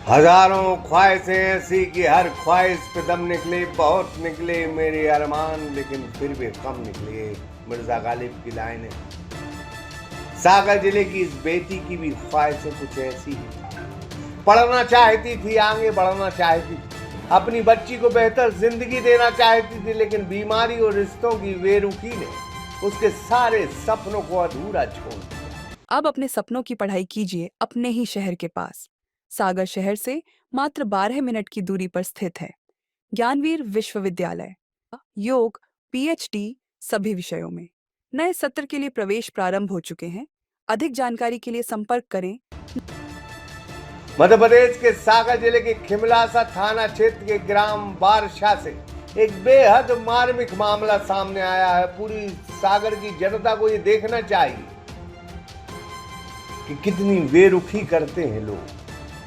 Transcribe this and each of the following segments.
हजारों ख्वाहिशें ऐसी कि हर ख्वाहिश पे दम निकले, बहुत निकले मेरे अरमान, लेकिन फिर भी कम निकले। मिर्जा गालिब की लाइनें। सागर जिले की इस बेटी की भी ख्वाहिशें कुछ ऐसी ही। पढ़ना चाहती थी, आगे बढ़ना चाहती थी, अपनी बच्ची को बेहतर जिंदगी देना चाहती थी, लेकिन बीमारी और रिश्तों की बेरुखी ने उसके सारे सपनों को अधूरा छोड़ दिया। अब अपने सपनों की पढ़ाई कीजिए अपने ही शहर के पास। सागर शहर से मात्र 12 मिनट की दूरी पर स्थित है ज्ञानवीर विश्वविद्यालय। योग, पीएचडी सभी विषयों में। नए सत्र के लिए प्रवेश प्रारंभ हो चुके हैं। अधिक जानकारी के लिए संपर्क करें। मध्य प्रदेश के सागर जिले के खिमलासा थाना क्षेत्र के ग्राम बारशाह से एक बेहद मार्मिक मामला सामने आया है। पूरी सागर की जनता को ये देखना चाहिए कि कितनी बेरुखी करते हैं लोग,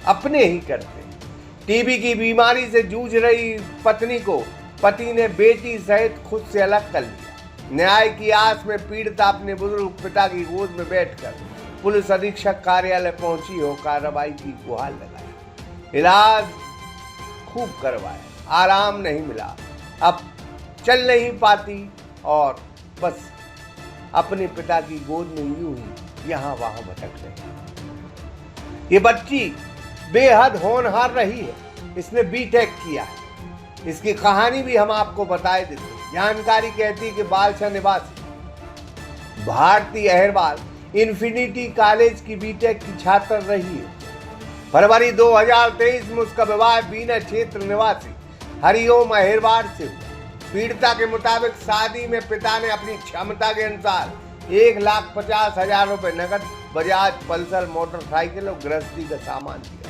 अपने ही करते हैं। टीबी की बीमारी से जूझ रही पत्नी को पति ने बेटी सहित खुद से अलग कर लिया। न्याय की आस में पीड़िता अपने बुजुर्ग पिता की गोद में बैठकर पुलिस अधीक्षक कार्यालय पहुंची हो कार्रवाई की गुहार लगाई। इलाज खूब करवाया, आराम नहीं मिला, अब चल नहीं पाती और बस अपने पिता की गोद में यूं ही यहां वहां भटक रही। ये बच्ची बेहद होनहार रही है, इसने बीटेक किया है। इसकी कहानी भी हम आपको बताए देते हैं। जानकारी कहती है कि बालशा निवासी भारती अहिरवाल इन्फिनिटी कॉलेज की बीटेक की छात्र रही है। फरवरी 2023 में उसका विवाह बीना क्षेत्र निवासी हरिओम अहिरवाल से हुआ। पीड़िता के मुताबिक शादी में पिता ने अपनी क्षमता के अनुसार 1,50,000 रुपए नकद, बजाज पल्सर मोटरसाइकिल और गृहस्थी का सामान दिया,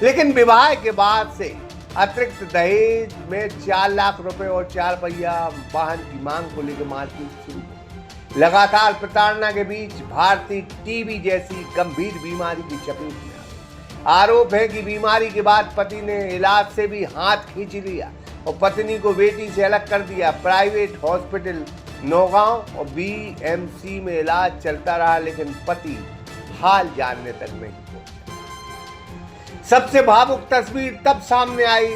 लेकिन विवाह के बाद से अतिरिक्त दहेज में 4 लाख रुपए और 4 पहिया वाहन की मांग को लेकर मारपीट शुरू हो। लगातार प्रताड़ना के बीच भारती टीबी जैसी गंभीर बीमारी की चपेट में आ गई। आरोप है कि बीमारी के बाद पति ने इलाज से भी हाथ खींच लिया और पत्नी को बेटी से अलग कर दिया। प्राइवेट हॉस्पिटल नौगांव और बीएमसी में इलाज चलता रहा, लेकिन पति हाल जानने तक नहीं पहुंचा। सबसे भावुक तस्वीर तब सामने आई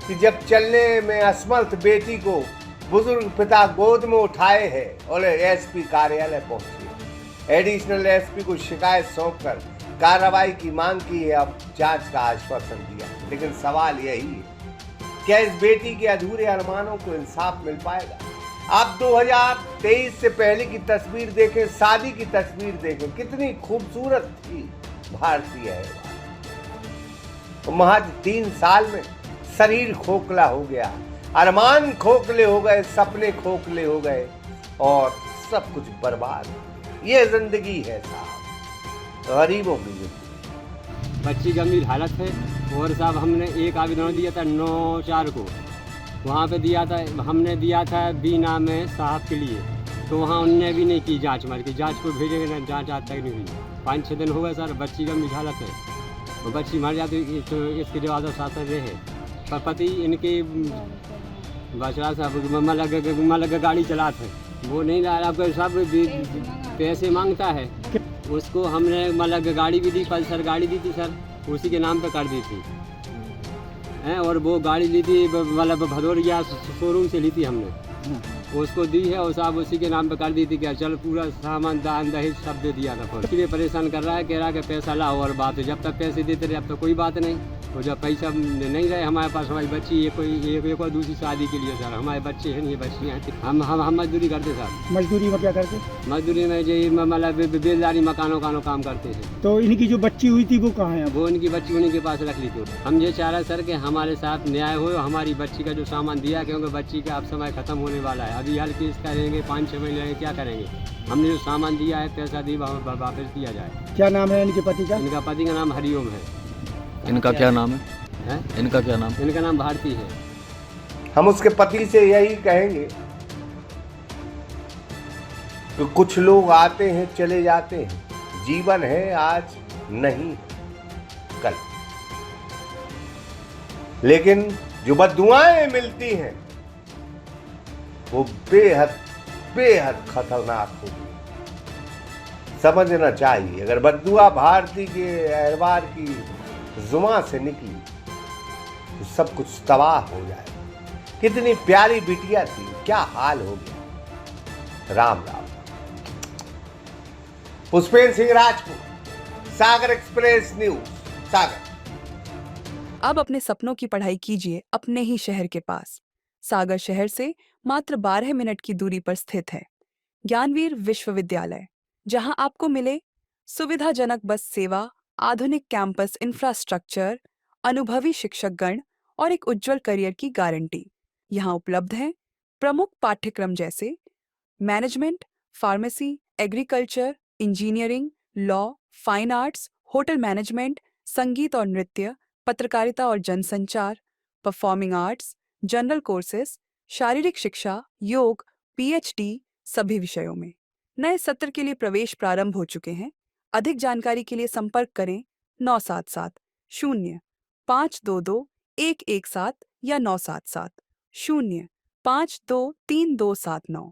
कि जब चलने में असमर्थ बेटी को बुजुर्ग पिता गोद में उठाए हैं और एसपी कार्यालय पहुंचे। एडिशनल एसपी को शिकायत सौंपकर कार्रवाई की मांग की है, अब जांच का आश्वासन दिया। लेकिन सवाल यही है, क्या इस बेटी के अधूरे अरमानों को इंसाफ मिल पाएगा? आप 2023 से पहले की तस्वीर देखें, शादी की तस्वीर देखें, कितनी खूबसूरत थी भारतीय है। महज 3 साल में शरीर खोखला हो गया, अरमान खोखले हो गए, सपने खोखले हो गए और सब कुछ बर्बाद हो गया। ये जिंदगी है साहब, गरीबों की जिंदगी। बच्ची गंभीर हालत है और साहब हमने एक आवेदन दिया था 9/4 को, वहाँ पे दिया था, हमने दिया था बीना में साहब के लिए, तो वहाँ उनने भी नहीं की जांच। मर की जांच को भेजेंगे ना, जांच आज तक नहीं हुई। 5-6 दिन हो गए सर, बच्ची गंभीर हालत है। वो बच्ची मर जाती तो इसके जवाब शासन रहे। पर पति इनके बचरा साहब मलग गाड़ी चलाते, वो नहीं आपको सब पैसे मांगता है। उसको हमने मलग गाड़ी भी दी, पल्सर गाड़ी दी थी सर, उसी के नाम पे कर दी थी हैं। और वो गाड़ी ली थी मतलब भदौरिया शोरूम से ली थी हमने, उसको दी है और साहब उसी के नाम पे कर दी थी। क्या चल पूरा सामान दान दहेज सब दे दिया था। फिर परेशान कर रहा है, कह रहा है कि पैसा लाओ और बात है। जब तक पैसे देते रहे अब तो कोई बात नहीं, और जब पैसा नहीं रहे हमारे पास, हमारी बच्ची एक और दूसरी शादी के लिए सर, हमारे बच्चे हैं नहीं, बच्चियाँ हैं। हम मजदूरी करते सर। मजदूरी में क्या करते? मजदूरी में जो मतलब बेलदारी मकानों का काम करते हैं। तो इनकी जो बच्ची हुई थी वो कहाँ है? वो इनकी बच्ची उन्हीं के पास रख ली थी। हम ये चाह रहे सर कि हमारे साथ न्याय हो, हमारी बच्ची का जो सामान दिया, क्योंकि बच्ची का अब समय खत्म होने वाला है। अभी हाल केस करेंगे, 5-6 महीने लगेंगे, क्या करेंगे? हमने जो सामान दिया है पैसा दी वापस दिया जाए। क्या नाम है इनके पति का? इनका पति का नाम हरिओम है। इनका क्या नाम है? इनका क्या नाम? इनका नाम भारती है। हम उसके पति से यही कहेंगे कि कुछ लोग आते हैं चले जाते हैं, जीवन है आज नहीं कल, लेकिन जो बद्दुआएं मिलती हैं वो बेहद बेहद खतरनाक होगी। समझना चाहिए। अगर बद्दुआ भारती के अहरवार की जुमा से निकली तो सब कुछ तबाह हो जाए। कितनी प्यारी बिटिया थी, क्या हाल हो गया। राम राम। पुष्पेंद्र सिंह राजपूत, सागर एक्सप्रेस न्यूज, सागर। अब अपने सपनों की पढ़ाई कीजिए अपने ही शहर के पास। सागर शहर से मात्र 12 मिनट की दूरी पर स्थित है ज्ञानवीर विश्वविद्यालय, जहां आपको मिले सुविधाजनक बस सेवा, आधुनिक कैंपस इंफ्रास्ट्रक्चर, अनुभवी शिक्षकगण और एक उज्जवल करियर की गारंटी। यहाँ उपलब्ध हैं प्रमुख पाठ्यक्रम जैसे management, pharmacy, agriculture, engineering, law, fine arts, hotel management, संगीत और नृत्य, पत्रकारिता और जनसंचार, परफॉर्मिंग आर्ट्स, जनरल कोर्सेज, शारीरिक शिक्षा, योग, पीएचडी सभी विषयों में। नए सत्र के लिए प्रवेश प्रारंभ हो चुके हैं। अधिक जानकारी के लिए संपर्क करें 977 0 522 117 या 977 0 523 279।